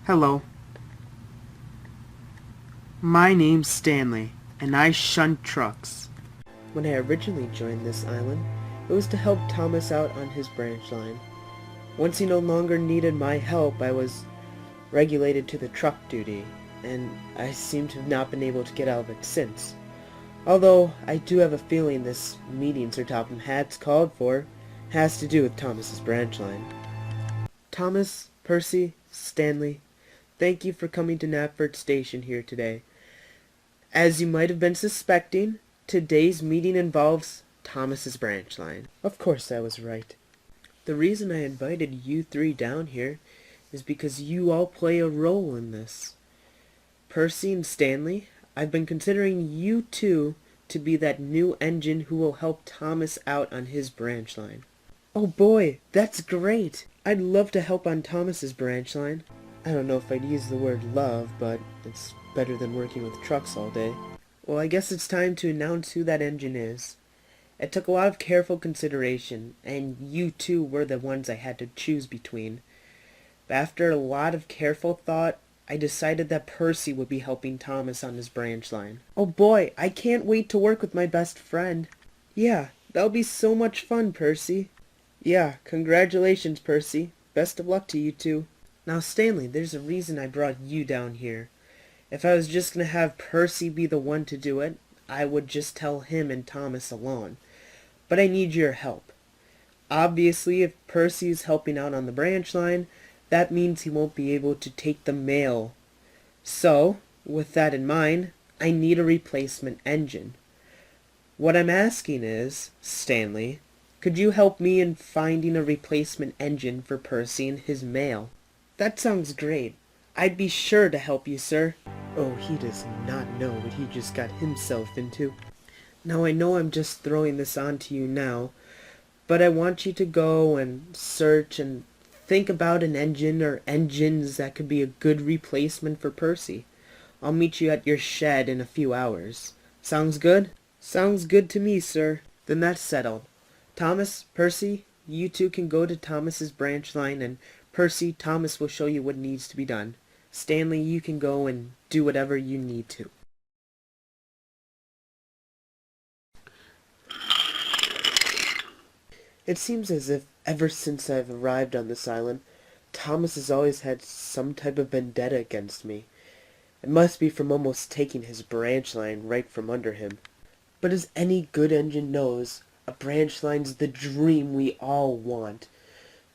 Hello, my name's Stanley, and I shunt trucks. When I originally joined this island, it was to help Thomas out on his branch line. Once he no longer needed my help, I was regulated to the truck duty, and I seem to have not been able to get out of it since. Although, I do have a feeling this meeting Sir Topham Hatt's called for has to do with Thomas's branch line. Thomas, Percy, Stanley, thank you for coming to Knapford Station here today. As you might have been suspecting, today's meeting involves Thomas's branch line. Of course I was right. The reason I invited you three down here is because you all play a role in this. Percy and Stanley, I've been considering you two to be that new engine who will help Thomas out on his branch line. Oh boy, that's great! I'd love to help on Thomas's branch line. I don't know if I'd use the word love, but it's better than working with trucks all day. Well, I guess it's time to announce who that engine is. It took a lot of careful consideration, and you two were the ones I had to choose between. But after a lot of careful thought, I decided that Percy would be helping Thomas on his branch line. Oh boy, I can't wait to work with my best friend. Yeah, that'll be so much fun, Percy. Yeah, congratulations, Percy. Best of luck to you two. Now, Stanley, there's a reason I brought you down here. If I was just going to have Percy be the one to do it, I would just tell him and Thomas alone. But I need your help. Obviously, if Percy's helping out on the branch line, that means he won't be able to take the mail. So, with that in mind, I need a replacement engine. What I'm asking is, Stanley, could you help me in finding a replacement engine for Percy and his mail? That sounds great. I'd be sure to help you, sir. Oh, he does not know what he just got himself into. Now, I know I'm just throwing this on to you now, but I want you to go and search and think about an engine or engines that could be a good replacement for Percy. I'll meet you at your shed in a few hours. Sounds good? Sounds good to me, sir. Then that's settled. Thomas, Percy, you two can go to Thomas's branch line, and Percy, Thomas will show you what needs to be done. Stanley, you can go and do whatever you need to. It seems as if ever since I've arrived on this island, Thomas has always had some type of vendetta against me. It must be from almost taking his branch line right from under him. But as any good engine knows, a branch line's the dream we all want.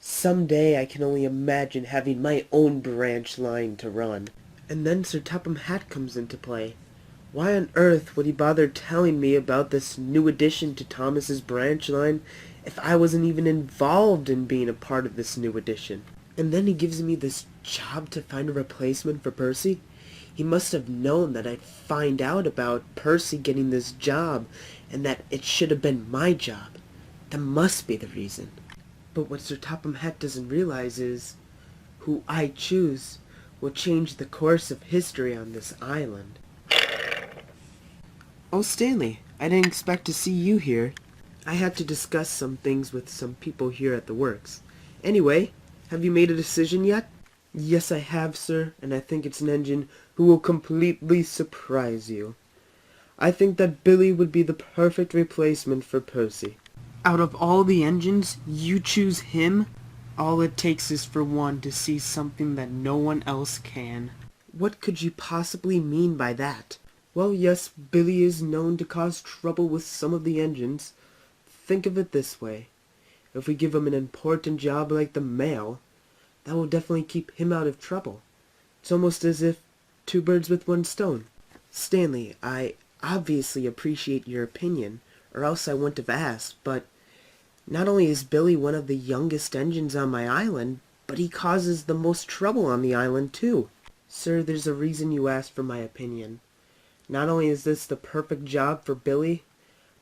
Someday I can only imagine having my own branch line to run. And then Sir Topham Hatt comes into play. Why on earth would he bother telling me about this new addition to Thomas's branch line if I wasn't even involved in being a part of this new addition? And then he gives me this job to find a replacement for Percy? He must have known that I'd find out about Percy getting this job, and that it should have been my job. That must be the reason. But what Sir Topham Hatt doesn't realize is, who I choose will change the course of history on this island. Oh, Stanley, I didn't expect to see you here. I had to discuss some things with some people here at the works. Anyway, have you made a decision yet? Yes, I have, sir, and I think it's an engine who will completely surprise you. I think that Billy would be the perfect replacement for Percy. Out of all the engines, you choose him? All it takes is for one to see something that no one else can. What could you possibly mean by that? Well, yes, Billy is known to cause trouble with some of the engines. Think of it this way. If we give him an important job like the mail, that will definitely keep him out of trouble. It's almost as if two birds with one stone. Stanley, I obviously appreciate your opinion, or else I wouldn't have asked, but not only is Billy one of the youngest engines on my island, but he causes the most trouble on the island too. Sir, there's a reason you asked for my opinion. Not only is this the perfect job for Billy,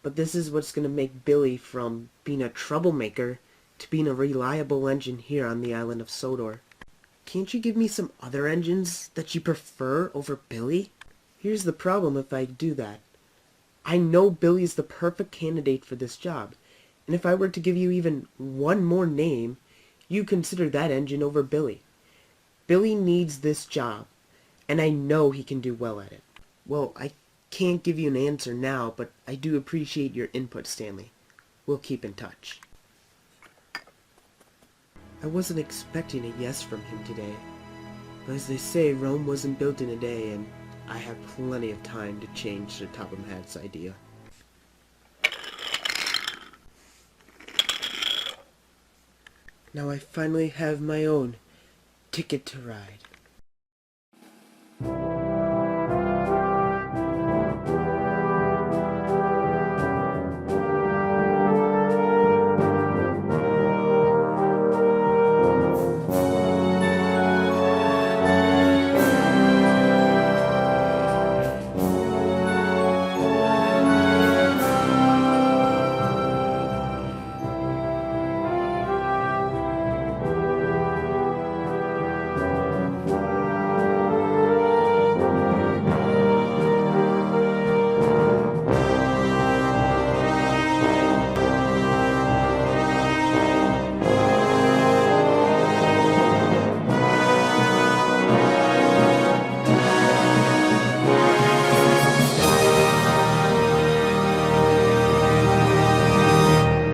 but this is what's going to make Billy from being a troublemaker to being a reliable engine here on the island of Sodor. Can't you give me some other engines that you prefer over Billy? Here's the problem if I do that. I know Billy's the perfect candidate for this job, and if I were to give you even one more name, you consider that engine over Billy. Billy needs this job, and I know he can do well at it. Well, I can't give you an answer now, but I do appreciate your input, Stanley. We'll keep in touch. I wasn't expecting a yes from him today, but as they say, Rome wasn't built in a day, and I have plenty of time to change the Topham Hatt's idea. Now I finally have my own ticket to ride.